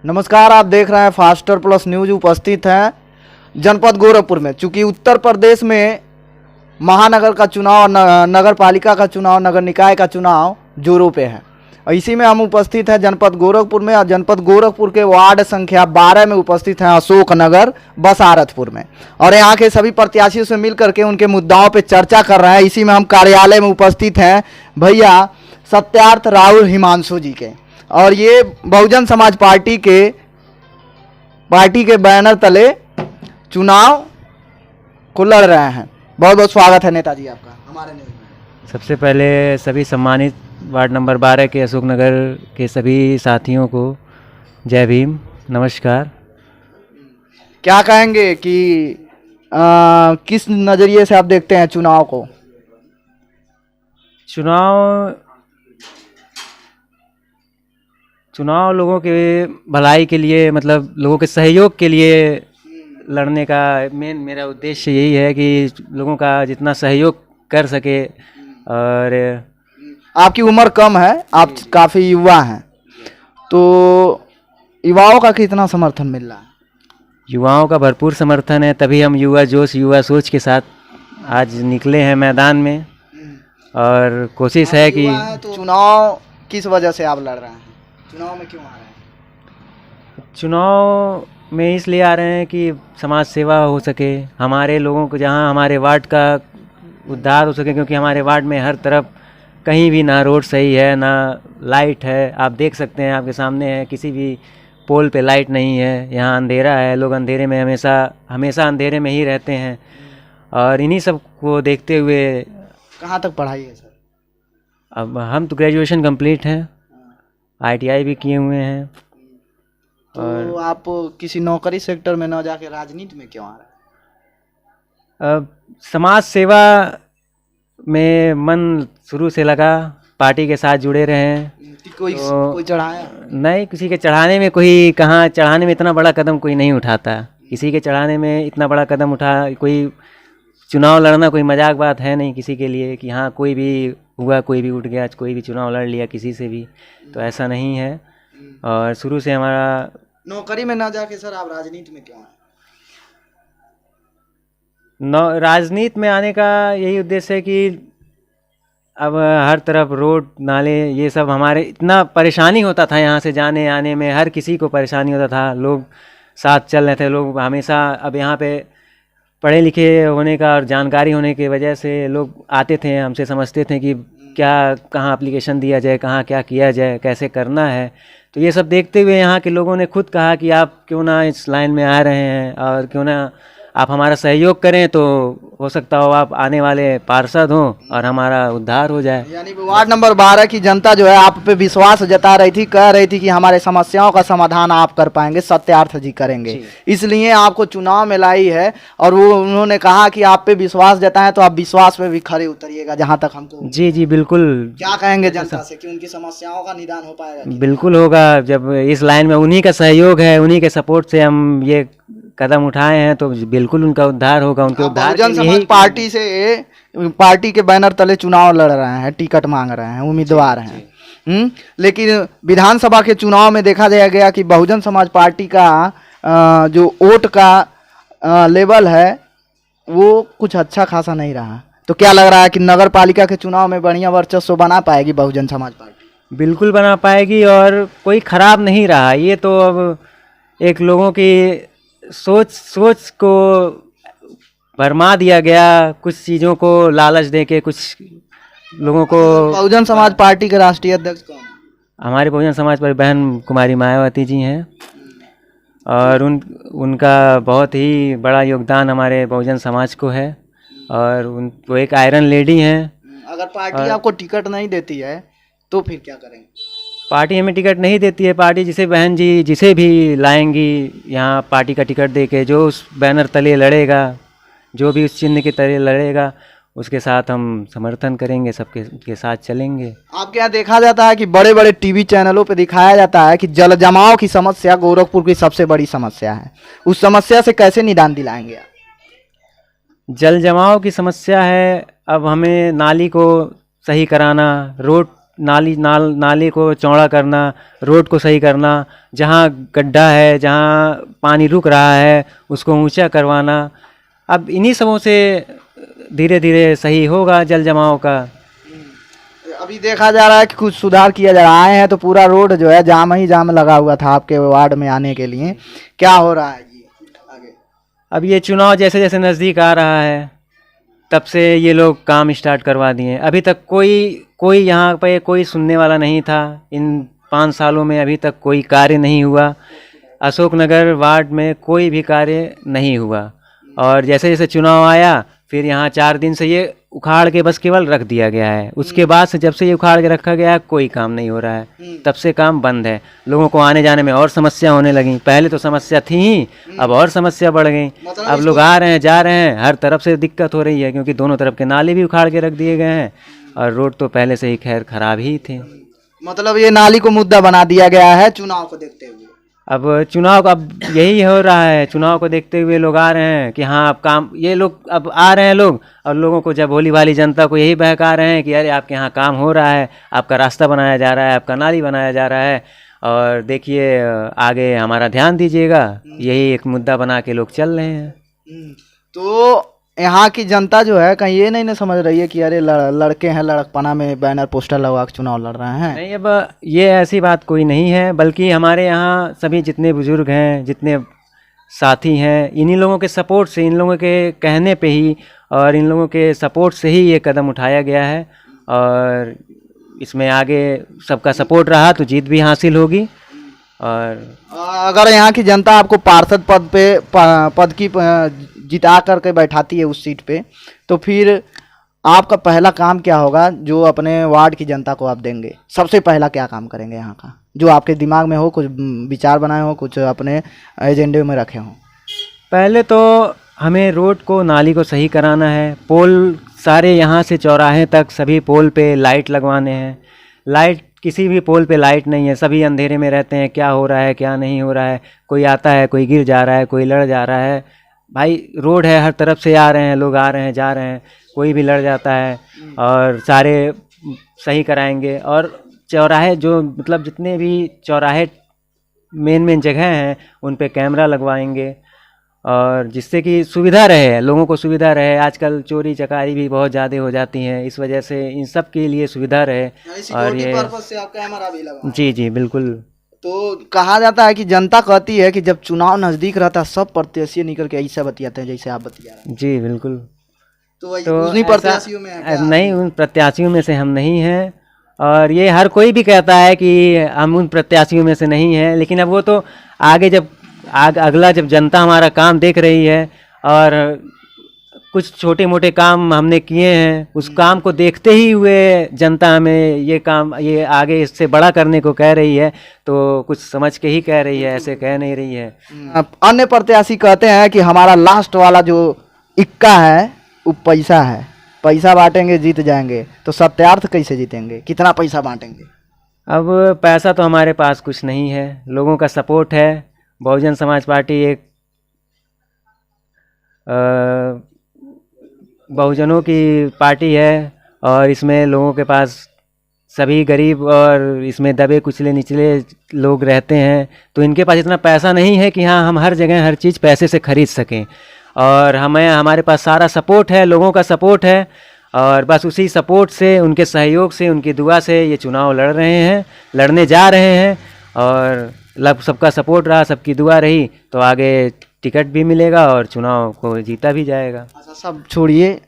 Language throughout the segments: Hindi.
नमस्कार, आप देख रहे हैं फास्टर प्लस न्यूज। उपस्थित हैं जनपद गोरखपुर में। चूंकि उत्तर प्रदेश में महानगर का चुनाव, नगर पालिका का चुनाव, नगर निकाय का चुनाव जोरों पे है और इसी में हम उपस्थित हैं जनपद गोरखपुर में। और जनपद गोरखपुर के वार्ड संख्या 12 में उपस्थित हैं अशोक नगर बसारतपुर में। और यहाँ के सभी प्रत्याशियों से मिल करके उनके मुद्दाओं पे चर्चा कर रहे हैं। इसी में हम कार्यालय में उपस्थित हैं भैया सत्यार्थ राहुल हिमांशु जी के, और ये बहुजन समाज पार्टी के बैनर तले चुनाव को लड़ रहे हैं। बहुत बहुत स्वागत है नेताजी आपका हमारे न्यूज़ में। सबसे पहले सभी सम्मानित वार्ड नंबर 12 के अशोक नगर के सभी साथियों को जय भीम, नमस्कार। क्या कहेंगे कि किस नज़रिए से आप देखते हैं चुनाव को? चुनाव लोगों के भलाई के लिए, मतलब लोगों के सहयोग के लिए लड़ने का मेरा उद्देश्य यही है कि लोगों का जितना सहयोग कर सके। और आपकी उम्र कम है, आप काफ़ी युवा हैं, तो युवाओं का कितना समर्थन मिल रहा है? युवाओं का भरपूर समर्थन है, तभी हम युवा जोश, युवा सोच के साथ आज निकले हैं मैदान में। और कोशिश है कि तो चुनाव किस वजह से आप लड़ रहे हैं? चुनाव में क्यों आ रहे हैं? चुनाव में इसलिए आ रहे हैं कि समाज सेवा हो सके, हमारे लोगों को, जहां हमारे वार्ड का उद्धार हो सके। क्योंकि हमारे वार्ड में हर तरफ कहीं भी ना रोड सही है, ना लाइट है। आप देख सकते हैं, आपके सामने है, किसी भी पोल पे लाइट नहीं है। यहाँ अंधेरा है, लोग अंधेरे में हमेशा अंधेरे में ही रहते हैं। और इन्हीं सब को देखते हुए कहाँ तक पढ़ाई है सर? अब हम तो ग्रेजुएशन कंप्लीट हैं, ITI भी किए हुए हैं। तो आप किसी नौकरी सेक्टर में न जाके राजनीति में क्यों आ रहे हैं? समाज सेवा में मन शुरू से लगा, पार्टी के साथ जुड़े रहे हैं। कोई चढ़ाया नहीं, किसी के चढ़ाने में कोई, कहाँ चढ़ाने में इतना बड़ा कदम कोई नहीं उठाता। किसी के चढ़ाने में इतना बड़ा कदम उठा कोई, चुनाव लड़ना कोई मजाक बात है नहीं किसी के लिए कि हाँ कोई भी हुआ, कोई भी उठ गया, कोई भी चुनाव लड़ लिया किसी से भी, तो ऐसा नहीं है। और शुरू से हमारा नौकरी में ना जाके सर आप राजनीति में क्यों आए? राजनीति में आने का यही उद्देश्य है कि अब हर तरफ रोड नाले ये सब, हमारे इतना परेशानी होता था यहाँ से जाने आने में, हर किसी को परेशानी होता था। लोग साथ चल रहे थे, लोग हमेशा। अब यहाँ पे पढ़े लिखे होने का और जानकारी होने की वजह से लोग आते थे, हमसे समझते थे कि क्या, कहाँ एप्लीकेशन दिया जाए, कहाँ क्या किया जाए, कैसे करना है। तो ये सब देखते हुए यहाँ के लोगों ने खुद कहा कि आप क्यों ना इस लाइन में आ रहे हैं और क्यों ना आप हमारा सहयोग करें, तो हो सकता हो आप आने वाले पार्षद हों और हमारा उद्धार हो जाए। यानी वार्ड नंबर 12 की जनता जो है आप पे विश्वास जता रही थी, कह रही थी कि हमारे समस्याओं का समाधान आप कर पाएंगे, सत्यार्थ जी करेंगे, इसलिए आपको चुनाव में लाई है। और वो उन्होंने कहा कि आप पे विश्वास जताएं तो आप विश्वास पे भी खड़े उतरिएगा जहाँ तक हमको। जी बिल्कुल। क्या कहेंगे जनता से कि उनकी समस्याओं का निदान हो पाएगा? बिल्कुल होगा। जब इस लाइन में उन्हीं का सहयोग है, उन्हीं के सपोर्ट से हम ये कदम उठाए हैं, तो बिल्कुल उनका उद्धार होगा। उनके उद्धार बहुजन समाज पार्टी के बैनर तले चुनाव लड़ रहे हैं, टिकट मांग रहे हैं, उम्मीदवार हैं। लेकिन विधानसभा के चुनाव में देखा गया कि बहुजन समाज पार्टी का जो वोट का लेवल है वो कुछ अच्छा खासा नहीं रहा। तो क्या लग रहा है कि नगर पालिका के चुनाव में बढ़िया वर्चस्व बना पाएगी बहुजन समाज पार्टी? बिल्कुल बना पाएगी, और कोई खराब नहीं रहा। ये तो अब एक लोगों की सोच को भरमा दिया गया, कुछ चीज़ों को लालच देके कुछ लोगों को। बहुजन समाज पार्टी के राष्ट्रीय अध्यक्ष कौन है? हमारे बहुजन समाज पर बहन कुमारी मायावती जी हैं, और उनका बहुत ही बड़ा योगदान हमारे बहुजन समाज को है। और वो एक आयरन लेडी हैं। अगर पार्टी आपको टिकट नहीं देती है तो फिर क्या करेंगे? पार्टी हमें टिकट नहीं देती है। पार्टी जिसे बहन जी जिसे भी लाएंगी यहाँ पार्टी का टिकट देके, जो उस बैनर तले लड़ेगा, जो भी उस चिन्ह के तले लड़ेगा, उसके साथ हम समर्थन करेंगे, सबके साथ चलेंगे। आपके यहाँ देखा जाता है कि बड़े बड़े टीवी चैनलों पे दिखाया जाता है कि जल जमाव की समस्या गोरखपुर की सबसे बड़ी समस्या है। उस समस्या से कैसे निदान दिलाएंगे आप? जल जमाव की समस्या है, अब हमें नाली को सही कराना, रोड नाले को चौड़ा करना, रोड को सही करना, जहाँ गड्ढा है, जहाँ पानी रुक रहा है उसको ऊंचा करवाना। अब इन्हीं सबों से धीरे धीरे सही होगा जल जमाव का। अभी देखा जा रहा है कि कुछ सुधार किया जा रहा है। आए हैं तो पूरा रोड जो है जाम ही जाम लगा हुआ था आपके वार्ड में आने के लिए। क्या हो रहा है जी आगे? अब ये चुनाव जैसे जैसे नज़दीक आ रहा है तब से ये लोग काम स्टार्ट करवा दिए। अभी तक कोई यहाँ पे कोई सुनने वाला नहीं था। इन 5 सालों में अभी तक कोई कार्य नहीं हुआ। अशोकनगर वार्ड में कोई भी कार्य नहीं हुआ। और जैसे जैसे चुनाव आया फिर यहाँ 4 दिन से ये उखाड़ के बस केवल रख दिया गया है। उसके बाद से जब से ये उखाड़ के रखा गया है कोई काम नहीं हो रहा है। तब से काम बंद है। लोगों को आने जाने में और समस्या होने लगी। पहले तो समस्या थी ही, अब और समस्या बढ़ गई। अब लोग आ रहे हैं जा रहे हैं, हर तरफ से दिक्कत हो रही है क्योंकि दोनों तरफ के नाले भी उखाड़ के रख दिए गए हैं और रोड तो पहले से ही खैर खराब ही थे। मतलब ये नाली को मुद्दा बना दिया गया है चुनाव को देखते हुए। अब चुनाव का अब यही हो रहा है। चुनाव को देखते हुए लोग आ रहे हैं कि हाँ अब काम, ये लोग अब आ रहे हैं लोग और लोगों को जब भोली भाली जनता को यही बहका रहे हैं कि अरे आपके यहाँ काम हो रहा है, आपका रास्ता बनाया जा रहा है, आपका नाली बनाया जा रहा है और देखिए आगे हमारा ध्यान दीजिएगा। यही एक मुद्दा बना के लोग चल रहे हैं। तो यहाँ की जनता जो है कहीं ये नहीं समझ रही है कि अरे लड़के हैं, लड़कपना में बैनर पोस्टर लगा के चुनाव लड़ रहे हैं। नहीं, अब ये ऐसी बात कोई नहीं है, बल्कि हमारे यहाँ सभी जितने बुजुर्ग हैं, जितने साथी हैं, इन्हीं लोगों के सपोर्ट से, इन लोगों के कहने पे ही और इन लोगों के सपोर्ट से ही ये कदम उठाया गया है। और इसमें आगे सबका सपोर्ट रहा तो जीत भी हासिल होगी। और अगर यहाँ की जनता आपको पार्षद पद की जिता करके बैठाती है उस सीट पे, तो फिर आपका पहला काम क्या होगा जो अपने वार्ड की जनता को आप देंगे? सबसे पहला क्या काम करेंगे यहाँ का, जो आपके दिमाग में हो, कुछ विचार बनाए हो, कुछ अपने एजेंडे में रखे हों? पहले तो हमें रोड को, नाली को सही कराना है। पोल सारे यहाँ से चौराहे तक सभी पोल पे लाइट लगवाने हैं। लाइट, किसी भी पोल पे लाइट नहीं है, सभी अंधेरे में रहते हैं। क्या हो रहा है क्या नहीं हो रहा है, कोई आता है, कोई गिर जा रहा है, कोई लड़ जा रहा है। भाई रोड है, हर तरफ से आ रहे हैं लोग, आ रहे हैं जा रहे हैं, कोई भी लड़ जाता है। और सारे सही कराएंगे। और चौराहे जो मतलब जितने भी चौराहे मेन जगह हैं उन पे कैमरा लगवाएंगे और जिससे कि सुविधा रहे, लोगों को सुविधा रहे। आजकल चोरी चकारी भी बहुत ज़्यादा हो जाती हैं, इस वजह से इन सब के लिए सुविधा रहे। और ये से आप कैमरा भी लगवाएं। जी जी बिल्कुल। तो कहा जाता है कि जनता कहती है कि जब चुनाव नजदीक रहता है सब प्रत्याशी निकल के ऐसा बतियाते हैं जैसे आप बतिया रहे हैं। जी बिल्कुल। तो उन्हीं प्रत्याशियों में है क्या? नहीं, उन प्रत्याशियों में से हम नहीं हैं। और ये हर कोई भी कहता है कि हम उन प्रत्याशियों में से नहीं हैं, लेकिन अब वो तो आगे जब अगला जब जनता हमारा काम देख रही है और कुछ छोटे मोटे काम हमने किए हैं, उस काम को देखते ही हुए जनता हमें ये काम, ये आगे इससे बड़ा करने को कह रही है, तो कुछ समझ के ही कह रही है, ऐसे कह नहीं रही है। अन्य प्रत्याशी कहते हैं कि हमारा लास्ट वाला जो इक्का है वो पैसा है, पैसा बांटेंगे जीत जाएंगे। तो सत्यार्थ कैसे जीतेंगे, कितना पैसा बांटेंगे? अब पैसा तो हमारे पास कुछ नहीं है, लोगों का सपोर्ट है। बहुजन समाज पार्टी एक बहुजनों की पार्टी है और इसमें लोगों के पास सभी गरीब और इसमें दबे कुचले निचले लोग रहते हैं। तो इनके पास इतना पैसा नहीं है कि हाँ हम हर जगह हर चीज़ पैसे से खरीद सकें। और हमारे पास सारा सपोर्ट है, लोगों का सपोर्ट है और बस उसी सपोर्ट से, उनके सहयोग से, उनकी दुआ से ये चुनाव लड़ रहे हैं, लड़ने जा रहे हैं। और सबका सपोर्ट रहा, सबकी दुआ रही तो आगे टिकट भी मिलेगा और चुनाव को जीता भी जाएगा। अच्छा सब छोड़िए,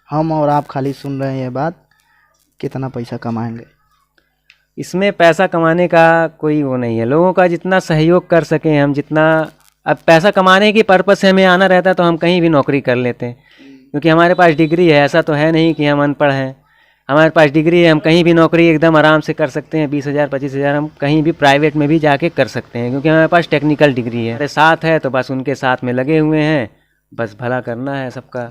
हम और आप खाली सुन रहे हैं ये बात, कितना पैसा कमाएंगे? इसमें पैसा कमाने का कोई वो नहीं है, लोगों का जितना सहयोग कर सकें हम, जितना। अब पैसा कमाने की पर्पज़ से हमें आना रहता है तो हम कहीं भी नौकरी कर लेते हैं, क्योंकि हमारे पास डिग्री है। ऐसा तो है नहीं कि हम अनपढ़ हैं, हमारे पास डिग्री है, हम कहीं भी नौकरी एकदम आराम से कर सकते हैं। 20,000 25,000 हम कहीं भी प्राइवेट में भी जाके कर सकते हैं, क्योंकि हमारे पास टेक्निकल डिग्री है। हमारे साथ है तो बस उनके साथ में लगे हुए हैं, बस भला करना है सबका।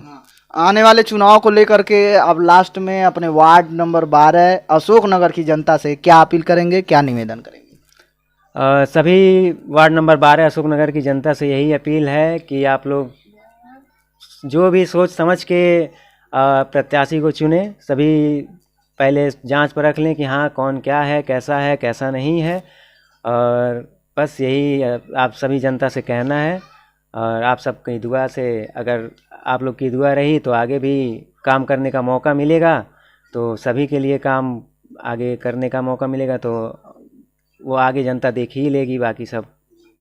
आने वाले चुनाव को लेकर के अब लास्ट में अपने वार्ड नंबर 12 अशोकनगर की जनता से क्या अपील करेंगे, क्या निवेदन करेंगे? सभी वार्ड नंबर 12 अशोकनगर की जनता से यही अपील है कि आप लोग जो भी सोच समझ के प्रत्याशी को चुने। सभी पहले जांच परख लें कि हाँ कौन क्या है कैसा नहीं है। और बस यही आप सभी जनता से कहना है। और आप सबकी दुआ से, अगर आप लोग की दुआ रही तो आगे भी काम करने का मौका मिलेगा, तो सभी के लिए काम आगे करने का मौका मिलेगा, तो वो आगे जनता देख ही लेगी, बाकी सब